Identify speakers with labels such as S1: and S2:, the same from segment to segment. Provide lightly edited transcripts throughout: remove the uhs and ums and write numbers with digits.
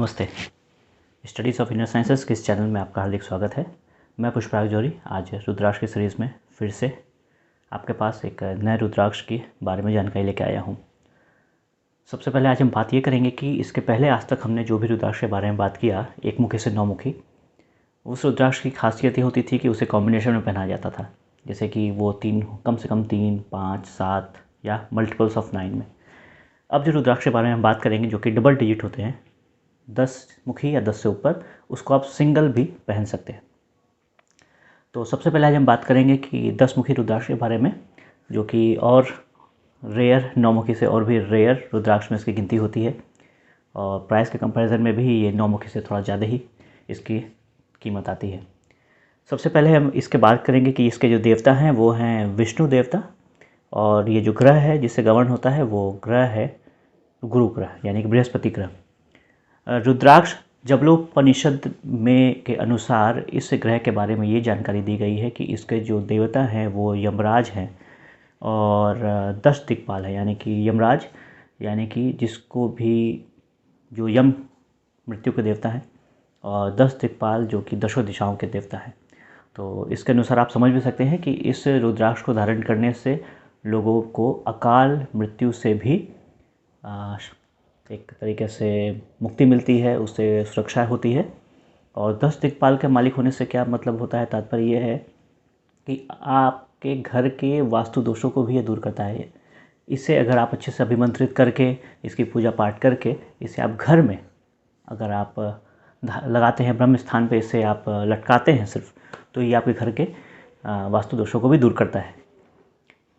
S1: नमस्ते। Studies of inner sciences के इस चैनल में आपका हार्दिक स्वागत है। मैं पुष्पराग जौहरी आज रुद्राक्ष की सीरीज़ में फिर से आपके पास एक नए रुद्राक्ष के बारे में जानकारी लेकर आया हूँ। सबसे पहले आज हम बात ये करेंगे कि इसके पहले आज तक हमने जो भी रुद्राक्ष के बारे में बात किया, एक मुखी से 9 मुखी, उस रुद्राक्ष की खासियत ये होती थी कि उसे कॉम्बिनेशन में पहनाया जाता था। जैसे कि वो कम से कम 3, 5, 7 या मल्टीपल्स ऑफ 9 में। अब जो रुद्राक्ष के बारे में हम बात करेंगे जो कि डबल डिजिट होते हैं, 10 मुखी या 10 से ऊपर, उसको आप सिंगल भी पहन सकते हैं। तो सबसे पहले आज हम बात करेंगे कि 10 मुखी रुद्राक्ष के बारे में, जो कि और रेयर 9 मुखी से और भी रेयर रुद्राक्ष में इसकी गिनती होती है, और प्राइस के कंपैरिजन में भी ये 9 मुखी से थोड़ा ज़्यादा ही इसकी कीमत आती है। सबसे पहले हम इसके बात करेंगे कि इसके जो देवता हैं वो हैं विष्णु देवता, और ये जो ग्रह है जिससे गवर्न होता है वो ग्रह है गुरु ग्रह, यानी कि बृहस्पति ग्रह। रुद्राक्ष जबलोपनिषद में के अनुसार इस ग्रह के बारे में ये जानकारी दी गई है कि इसके जो देवता हैं वो यमराज हैं और 10 दिक्पाल है, यानी कि यमराज यानी कि जिसको भी जो यम मृत्यु के देवता हैं, और 10 दिक्पाल जो कि 10 दिशाओं के देवता हैं। तो इसके अनुसार आप समझ भी सकते हैं कि इस रुद्राक्ष को धारण करने से लोगों को अकाल मृत्यु से भी एक तरीके से मुक्ति मिलती है, उससे सुरक्षा होती है। और 10 दिक्पाल के मालिक होने से क्या मतलब होता है, तात्पर्य ये है कि आपके घर के वास्तु दोषों को भी ये दूर करता है। इसे अगर आप अच्छे से अभिमंत्रित करके, इसकी पूजा पाठ करके, इसे आप घर में अगर आप लगाते हैं, ब्रह्म स्थान पे इसे आप लटकाते हैं सिर्फ, तो ये आपके घर के वास्तु दोषों को भी दूर करता है।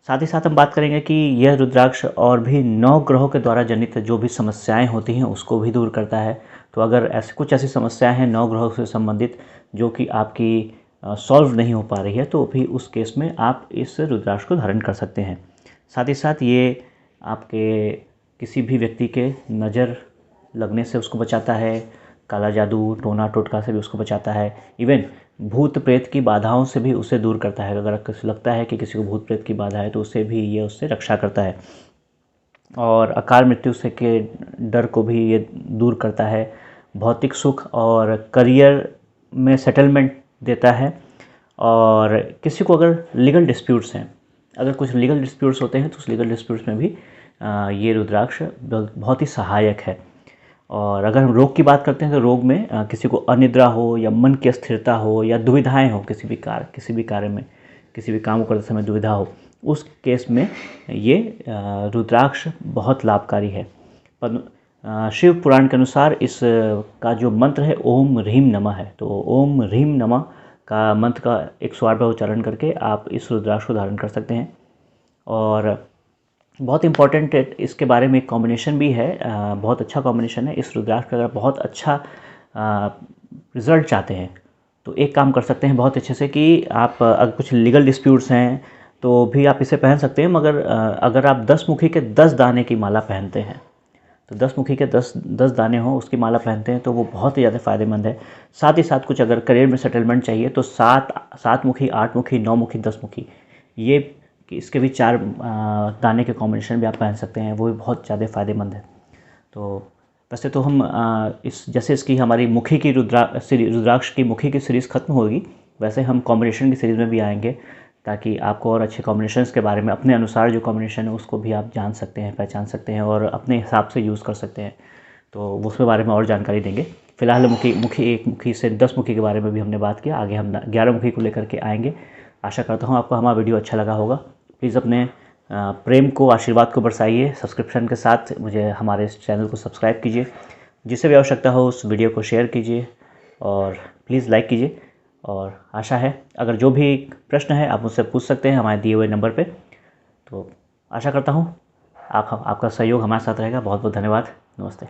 S1: साथ ही साथ हम बात करेंगे कि यह रुद्राक्ष और भी 9 ग्रहों के द्वारा जनित जो भी समस्याएं होती हैं उसको भी दूर करता है। तो अगर ऐसी समस्याएं हैं 9 ग्रहों से संबंधित जो कि आपकी सॉल्व नहीं हो पा रही है, तो भी उस केस में आप इस रुद्राक्ष को धारण कर सकते हैं। साथ ही साथ ये आपके किसी भी व्यक्ति के नज़र लगने से उसको बचाता है, काला जादू, टोना टोटका से भी उसको बचाता है, इवन भूत प्रेत की बाधाओं से भी उसे दूर करता है। अगर किसी लगता है कि किसी को भूत प्रेत की बाधा है तो उसे भी ये उससे रक्षा करता है, और अकाल मृत्यु से के डर को भी ये दूर करता है। भौतिक सुख और करियर में सेटलमेंट देता है। और किसी को अगर लीगल डिस्प्यूट्स हैं, अगर कुछ लीगल डिस्प्यूट्स होते हैं तो उस लीगल डिस्प्यूट्स में भी ये रुद्राक्ष बहुत ही सहायक है। और अगर हम रोग की बात करते हैं तो रोग में किसी को अनिद्रा हो या मन की अस्थिरता हो या दुविधाएं हो, किसी भी कार्य में, किसी भी काम को करते समय दुविधा हो, उस केस में ये रुद्राक्ष बहुत लाभकारी है। पर शिव पुराण के अनुसार इस का जो मंत्र है ओम ह्रीम नमः है। तो ओम ह्रीम नमः का मंत्र का 108 बार उच्चारण करके आप इस रुद्राक्ष को धारण कर सकते हैं। और बहुत इम्पॉर्टेंट इसके बारे में एक कॉम्बिनेशन भी है, बहुत अच्छा कॉम्बिनेशन है इस रुद्राक्ष का। अगर बहुत अच्छा रिज़ल्ट चाहते हैं तो एक काम कर सकते हैं बहुत अच्छे से कि आप अगर कुछ लीगल डिस्प्यूट्स हैं तो भी आप इसे पहन सकते हैं, मगर अगर आप 10 मुखी के 10 दाने की माला पहनते हैं, तो 10 मुखी के 10 दाने हो उसकी माला पहनते हैं तो वो बहुत ही ज़्यादा फ़ायदेमंद है। साथ ही साथ कुछ अगर करियर में सेटलमेंट चाहिए तो 7 मुखी, 8 मुखी, 9 मुखी, 10 मुखी, ये कि इसके भी 4 दाने के कॉम्बिनेशन भी आप पहन सकते हैं, वो भी बहुत ज़्यादा फ़ायदेमंद है। तो वैसे तो हम जैसे इसकी हमारी मुखी की रुद्राक्ष की मुखी की सीरीज़ ख़त्म होगी, वैसे हम कॉम्बिनेशन की सीरीज़ में भी आएंगे, ताकि आपको और अच्छे कॉम्बिनेशंस के बारे में, अपने अनुसार जो कॉम्बिनेशन है उसको भी आप जान सकते हैं, पहचान सकते हैं और अपने हिसाब से यूज़ कर सकते हैं। तो उसके बारे में और जानकारी देंगे। फिलहाल मुखी 1 मुखी से 10 मुखी के बारे में भी हमने बात किया, आगे हम 11 मुखी को लेकर के आएंगे। आशा करता हूँ आपको हमारा वीडियो अच्छा लगा होगा। प्लीज़ अपने प्रेम को, आशीर्वाद को बरसाइए। सब्सक्रिप्शन के साथ मुझे हमारे इस चैनल को सब्सक्राइब कीजिए। जिसे भी आवश्यकता हो उस वीडियो को शेयर कीजिए और प्लीज़ लाइक कीजिए। और आशा है अगर जो भी प्रश्न है आप मुझसे पूछ सकते हैं हमारे दिए हुए नंबर पे। तो आशा करता हूँ आपका सहयोग हमारे साथ रहेगा। बहुत बहुत धन्यवाद। नमस्ते।